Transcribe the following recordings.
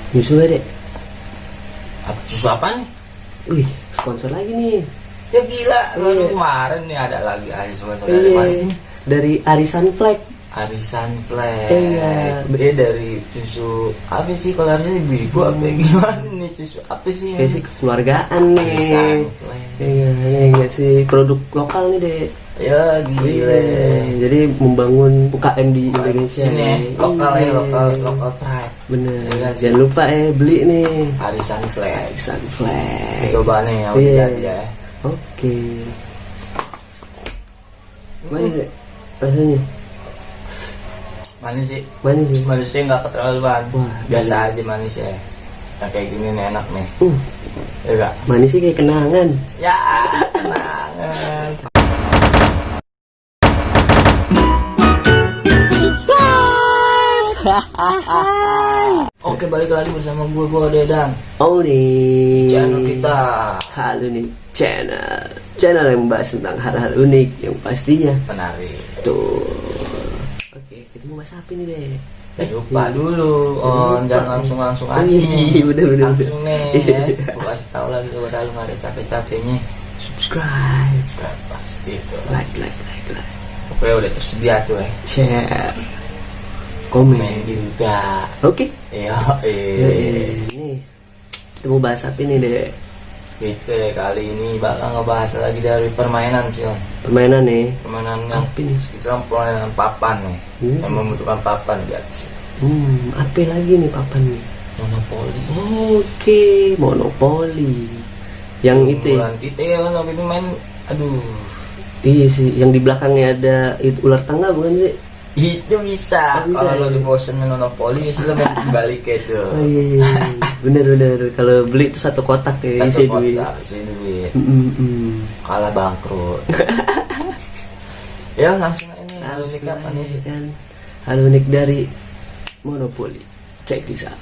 Nyusul ya, Dek. Susu apa nih? Wih, sponsor lagi nih. Ya gila, Iya. kemarin nih ada lagi sponsor dari mana Iya, sih? dari Arisan Flag. Arisan Flag. Iya. Dia dari susu apa sih, kalau harusnya ibu-ibu apa gimana nih, susu apa sih? Kayak sih kekeluargaan nih. Arisan Flag. Iya, enggak sih, produk lokal nih, Dek. Ya gila. Iya, jadi membangun UKM di Indonesia. Sini ya, nih. lokal ya, Iya. lokal pride. Bener. Iya sih. Jangan lupa beli nih. Arisan Flag. Arisan Flag. Coba nih yang Iya. jadi ya. Oke. Mana, Dek? Rasanya? Manis sih. Manis sih. Manisnya nggak keterlaluan. Wah, Biasa aja manisnya. Yang kayak gini nih enak nih. Ya enggak? Manis sih kayak kenangan. Ya, kenangan. Oke, balik lagi bersama gue Dedan. Oh nih. Channel kita. Halo nih, channel yang membahas tentang hal-hal unik yang pastinya Menarik. tuh. Oke, kita mau bahas apa nih, Dek? Jangan lupa dulu, jangan langsung aja. Iya, bener. Langsung nih, ya. Gue kasih tahu lagi, coba tahu nggak ada capek-capeknya. Subscribe, Pasti tuh. like. Oke, udah tersedia tuh ya. Share, Komen komen. juga. Oke. Iya, Nih, kita mau bahas apa nih, Dek? Kita kali ini bakal ngebahas lagi dari permainan sih, On. Permainan nih. Permainan yang Apa nih? kita permainan papan nih, yang membutuhkan papan di atas. Apa lagi nih papan nih? Monopoli. Oke, monopoli. Yang itu ya? Bulan kita ya kan waktu itu main, aduh, Iya sih, yang di belakangnya ada itu ular tangga bukan sih? itu bisa. Oh, bisa, Kalau ya? lo di bosen main monopoli, bisa lo main balik itu. Oh iya. Bener. Kalau beli itu satu kotak ya, isi duit. Isi duit. Mm-mm. Kalah bangkrut. Ya langsung ini. Hal unik apa nih sih? Kan hal unik dari monopoli. Cek di sana.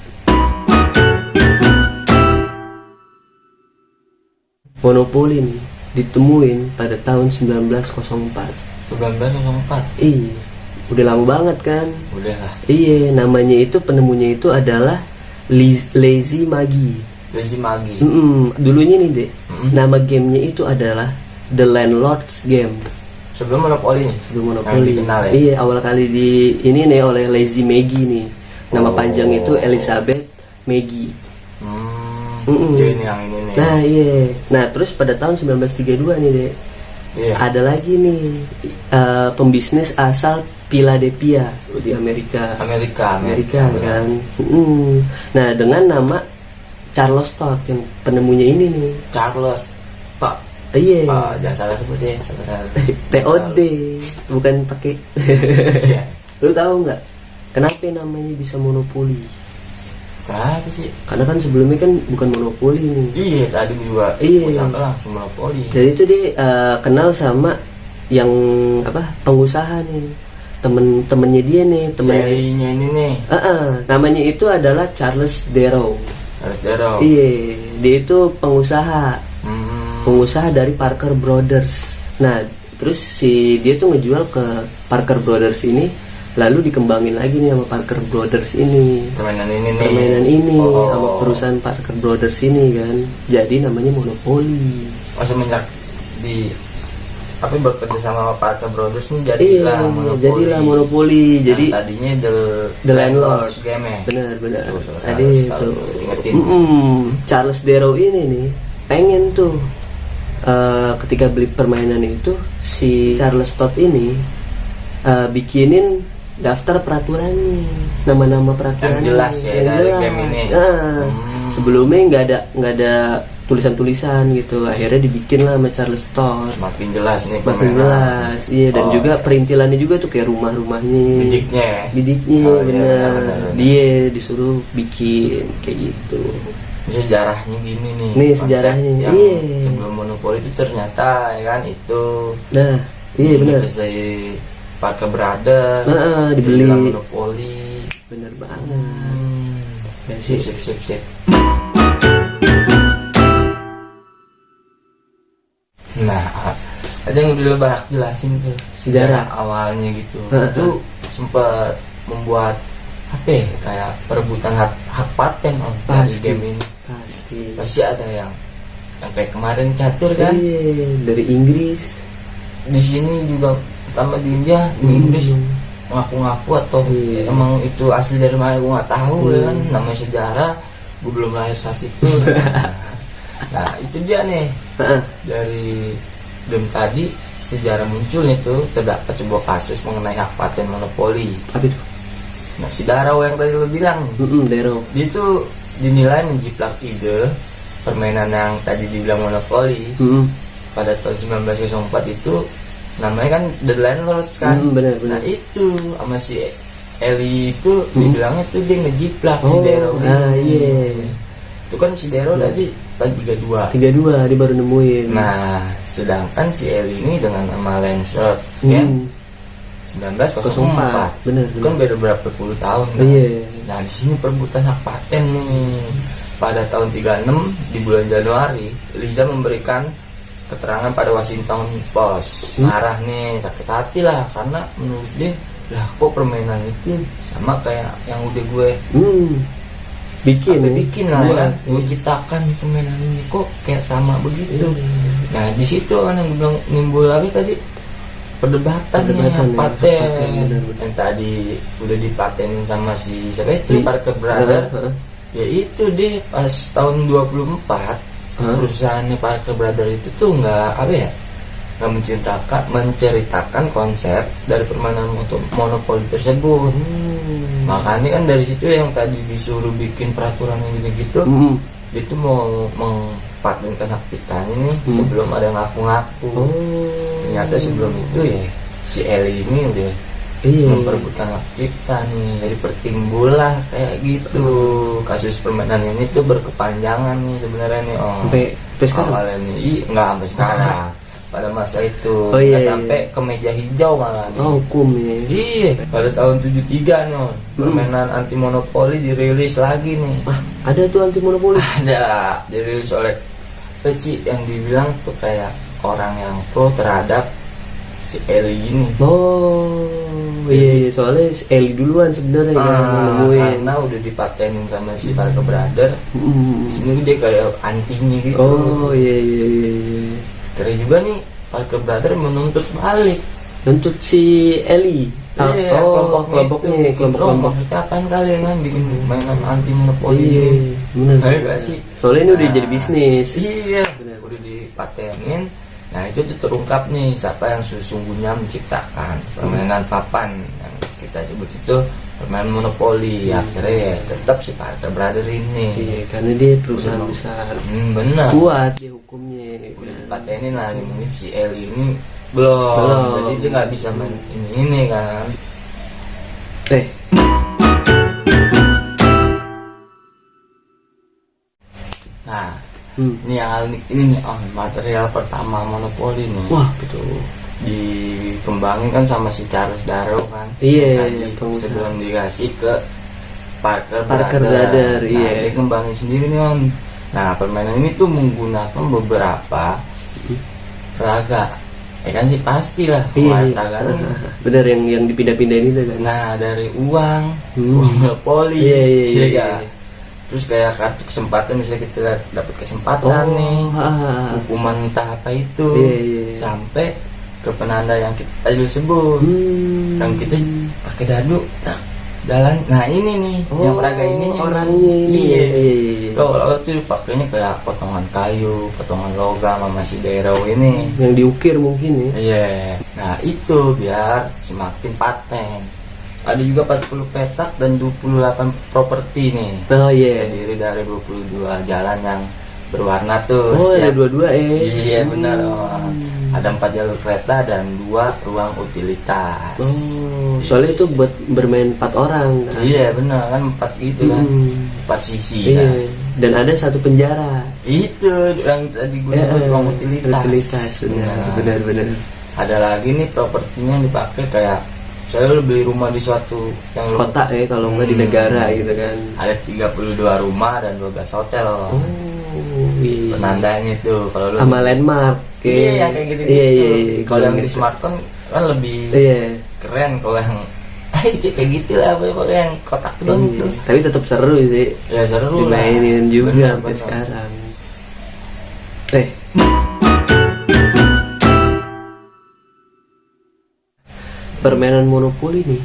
Monopoli nih ditemuin pada tahun 1904. 1904. Iya, udah lama banget kan? Udah lah. Iya, namanya itu penemunya itu adalah Lazy Magi. Lazy Magi. Dulunya nih, Dek, nama gamenya itu adalah The Landlord's Game. Sebelum monopoli nih. Sebelum Yang monopoli. dikenal ya. Iya, awal kali di ini nih oleh Lazy Maggie nih. Nama Oh. panjang itu Elizabeth Maggie. Jadi yang ini nih. Nah, iya. Nah, terus pada tahun 1932 nih, Dek. Iya. Ada lagi nih pembisnis asal Philadelphia di Amerika kan. Nah, dengan nama Charles Todd yang penemunya ini nih. Charles Todd. Iya. Jangan salah sebut ya, salah. TOD bukan pakai. Iya. Lu tahu nggak kenapa namanya bisa monopoli? Kenapa sih? Karena kan sebelumnya kan bukan monopoli nih. Iya, tadi juga. Iya. Sampai langsung monopoli. Jadi itu dia kenal sama yang apa pengusaha nih, temennya dia nih, Serinya ini nih. namanya itu adalah Charles Darrow. Charles Darrow. Iya, dia itu pengusaha dari Parker Brothers. Nah, terus dia tuh ngejual ke Parker Brothers ini, lalu dikembangin lagi nih sama Parker Brothers ini. Permainan ini nih. Permainan ini sama perusahaan Parker Brothers ini kan. Jadi namanya monopoli. Semenjak di bekerja sama Parker Brothers nih Iya, jadilah monopoli. Jadi tadinya The Landlord Game ya. Benar. Terus, Tadi itu ingetin. Charles Darrow ini nih pengen tuh ketika beli permainan itu si Charles Todd ini bikinin daftar peraturannya, nama-nama peraturannya yang jelas ya dari game ini. Sebelumnya nggak ada tulisan-tulisan gitu, akhirnya dibikin lah sama Charles Todd. Makin jelas nih Makin jelas, iya, dan juga perintilannya juga tuh kayak rumah-rumahnya, bidiknya, benar. Dia disuruh bikin kayak gitu. Sejarahnya gini nih. Nih sejarahnya, iya. Sebelum monopoli itu ternyata ya kan itu. Nah, iya benar. Saya Parker Brothers. Dibeli. Monopoli. Bener banget. Sip. Nah, ada yang udah bahas jelasin tuh sejarah awalnya gitu. Itu sempat membuat apa ya, kayak perebutan hak paten dari Pasti. game ini. Pasti ada yang kayak kemarin catur kan. Dari Inggris. Di sini juga pertama di India, di Inggris ngaku-ngaku atau emang itu asli dari mana gue nggak tahu ya kan, namanya sejarah, gue belum lahir saat itu. Nah itu dia nih, dari game tadi sejarah munculnya tuh terdapat sebuah kasus mengenai hak paten monopoli. Apa itu? Nah si Darrow yang tadi lo bilang, Darrow, dia tuh dinilai menjiplak ide permainan yang tadi dibilang monopoli. Pada tahun 1904 itu namanya kan The Landlords kan. Benar. Nah itu sama si Eli itu dibilangnya tuh dia ngejiplak si Darrow. Itu kan si Darrow tadi 32 dia baru nemuin. Nah sedangkan si Eli ini dengan nama Lancelot ya 1904. Benar. Itu kan beda berapa puluh tahun kan. Nah di sini perebutan hak paten nih. Pada tahun 36 di bulan Januari, Liza memberikan keterangan pada Washington Post. Marah nih, sakit hati lah, karena menurut dia lah kok permainan itu sama kayak yang udah gue bikin lah ya, gue ciptakan permainan ini kok kayak sama begitu. Nah di situ kan yang bilang nimbul lagi tadi perdebatan nih paten yang tadi udah dipatenin sama si siapa itu Parker Brothers. Ya itu deh pas tahun 24 perusahaannya Parker Brothers itu tuh nggak menceritakan konsep dari permainan monopoli tersebut. Makanya kan dari situ yang tadi disuruh bikin peraturan yang gitu, dia tuh mau mengpatenkan hak ciptanya nih sebelum ada ngaku-ngaku. Ternyata sebelum itu ya si Eli ini udah memperebutkan hak cipta nih, jadi pertimbul lah kayak gitu. Kasus permainan ini tuh berkepanjangan nih sebenarnya nih sampai sekarang. Awalnya nih nggak sampai sekarang, pada masa itu sampai ke meja hijau malah nih. Hukum ya. Iya, pada tahun 73 nih permainan anti monopoli dirilis lagi nih. Ada tuh anti monopoli? Ada, dirilis oleh Peci yang dibilang tuh kayak orang yang pro terhadap si Eli ini. Iya, soalnya Eli duluan sebenarnya karena udah dipatenin sama si Parker Brothers. Sebenarnya dia kayak antinya gitu. Iya. Keren juga nih Parker Brothers menuntut balik. Nuntut si Eli. Kelompoknya. Maksudnya apaan kalian kan bikin mainan anti monopoli ini? Bener. Gak sih? Soalnya ini udah jadi bisnis. Iya. Udah dipatenin. Nah itu tuh terungkap nih siapa yang sesungguhnya menciptakan permainan papan yang kita sebut itu permainan monopoli. Akhirnya ya tetap si Parker Brothers ini. Iya, karena dia perusahaan besar. Benar. Kuat dia hukumnya. Udah dipatenin lagi, mungkin si Eli ini belum. Jadi dia nggak bisa main ini kan. Nah. Ini nih material pertama monopoli nih. Wah, betul. Dikembangin kan sama si Charles Darrow kan. Iya. Sebelum dikasih ke Parker Brothers. Dia kembangin sendiri nih on. Nah permainan ini tuh menggunakan beberapa raga. Kan sih pastilah. Raga nih. Bener yang dipindah-pindahin itu kan. Nah dari uang monopoli. Iya. Terus kayak kartu kesempatan, misalnya kita dapat kesempatan nih, hukuman entah apa itu, sampai ke penanda yang kita tadi sebut, yang kita pakai dadu, jalan. Nah ini nih, yang peraga ininya orangnya ini. Kalau itu pakainya kayak potongan kayu, potongan logam sama si Darrow ini, yang diukir mungkin ya. Iya. Nah itu biar semakin paten. Ada juga 40 petak dan 28 properti nih. Terdiri dari 22 jalan yang berwarna tuh. Ada 22 Iya benar. Ada 4 jalur kereta dan 2 ruang utilitas. Soalnya itu buat bermain 4 orang kan? Iya benar kan 4 gitu kan. 4 sisi kan. Dan ada 1 penjara. Itu yang tadi gue sebut ruang utilitas. Benar. Ada lagi nih propertinya yang dipakai kayak saya beli rumah di suatu yang kota kalau nggak di negara gitu kan. Ada 32 rumah dan 12 hotel. Penandanya itu kalau sama landmark. Iya kayak gitu. Iya. Kalau yang di smartphone kan lebih keren. Kalau yang kayak gitu lah pokoknya yang kotak doang Iya, tuh. tapi tetap seru sih. Ya seru lah. Dimainin juga Bener, sampai bener. sekarang. Permainan monopoli nih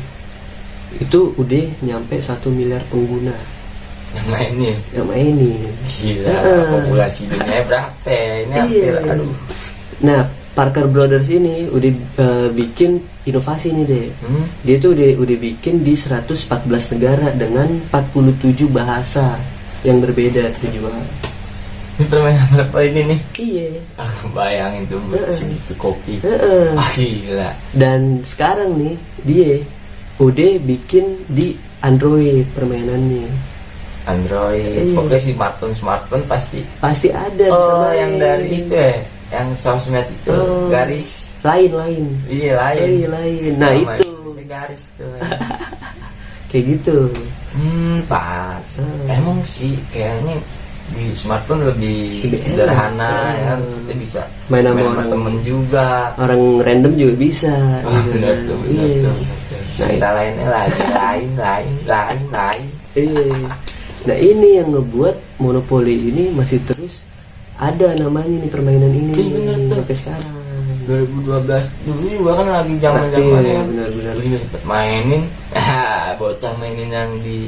itu udah nyampe 1 miliar pengguna Yang mainin. yang mainin. Gila, populasi dunia berapa ya? Ini hampir, Iya. aduh. Nah, Parker Brothers ini udah bikin inovasi nih deh. Hmm? Dia tuh udah bikin di 114 negara dengan 47 bahasa yang berbeda terjemahan. Ini permainan berapa ini nih? Iya. Aku bayangin tuh segitu kopi. Heeh. Gila. Dan sekarang nih dia udah bikin di Android permainannya. Android, Iya. pokoknya smartphone pasti. Pasti ada Oh, bisa yang main. dari itu ya, yang sosmed itu Oh. garis. lain. Iya lain. Oh, iya, lain. Nah, Sama itu Indonesia garis tuh. kayak gitu. Pas. Hmm. Emang sih kayaknya di smartphone lebih Lebih sederhana enak. ya, kita bisa Main sama sama orang. temen juga. Orang random juga bisa. Oh, gitu benar kan. tuh, benar Iya. tuh. Cerita lainnya lagi lain. Iya. Nah, ini yang ngebuat monopoli ini masih terus ada namanya nih permainan ini Iya, bener tuh. sampai sekarang. 2012 dulu juga kan lagi zaman-zamannya Iya, kan. benar-benar. Dulu juga sempet mainin. Bocah mainin yang di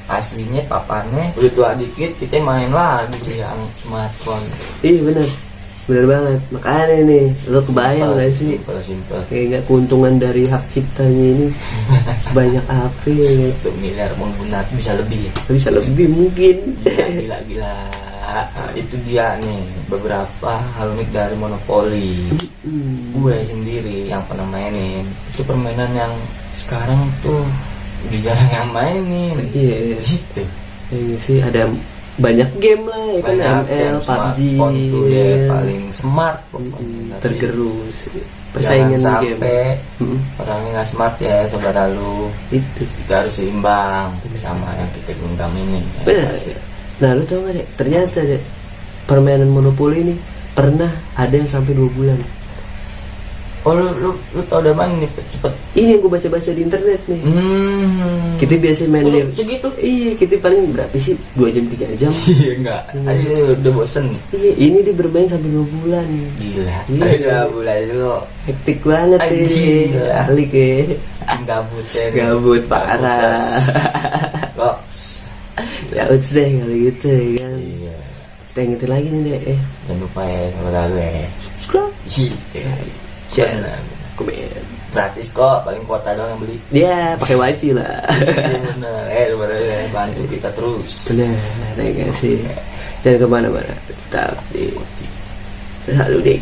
aslinya papannya udah tua dikit kita main lagi yang smartphone. Iya bener banget. Makanya nih, lo kebayang gak sih? Simple. Kayak nggak keuntungan dari hak ciptanya ini sebanyak apa? Ya? 1 miliar pengguna bisa lebih. Bisa lebih mungkin. Gila. Nah, itu dia nih beberapa hal unik dari monopoli. Gue sendiri yang pernah mainin itu permainan yang sekarang tuh udah jarang yang mainin. Iya. Gitu. Iya sih, ada banyak game lah ya kan, Banyak ML, yang PUBG, smartphone tuh ya ya. paling smart pokoknya. Tapi Tergerus persaingan jangan game. sampai Mm, orangnya nggak smart ya sobat halu. itu Kita harus seimbang sama yang kita genggam ini. Ya, benar. pasti. Nah, lu tau gak deh, ternyata deh permainan monopoli ini pernah ada yang sampai 2 bulan. Oh lu tau dari mana nih cepet? Ini yang gue baca-baca di internet nih. Kita biasa main Oh, game segitu? Iya, kita paling berapa sih? 2 jam 3 jam. Iya enggak. Aduh udah bosen. Iya, ini dia bermain sampai 2 bulan. Gila. Iya. Aduh bulan itu Hektik banget Ay, nih. gila. Ahli ke. gabut ya. Gabut parah. Kok? Ya udah deh kalau gitu ya kan. Iya. Kita ingetin lagi nih deh. Jangan lupa ya sama lalu ya. Subscribe, Iya. share, Benar. komen. Gratis kok, paling kuota doang yang beli. Dia pakai wifi lah. Iya bener. Bener bantu kita terus. Benar, ya gak sih. Jangan kemana-mana. Tetap di Lalu deh.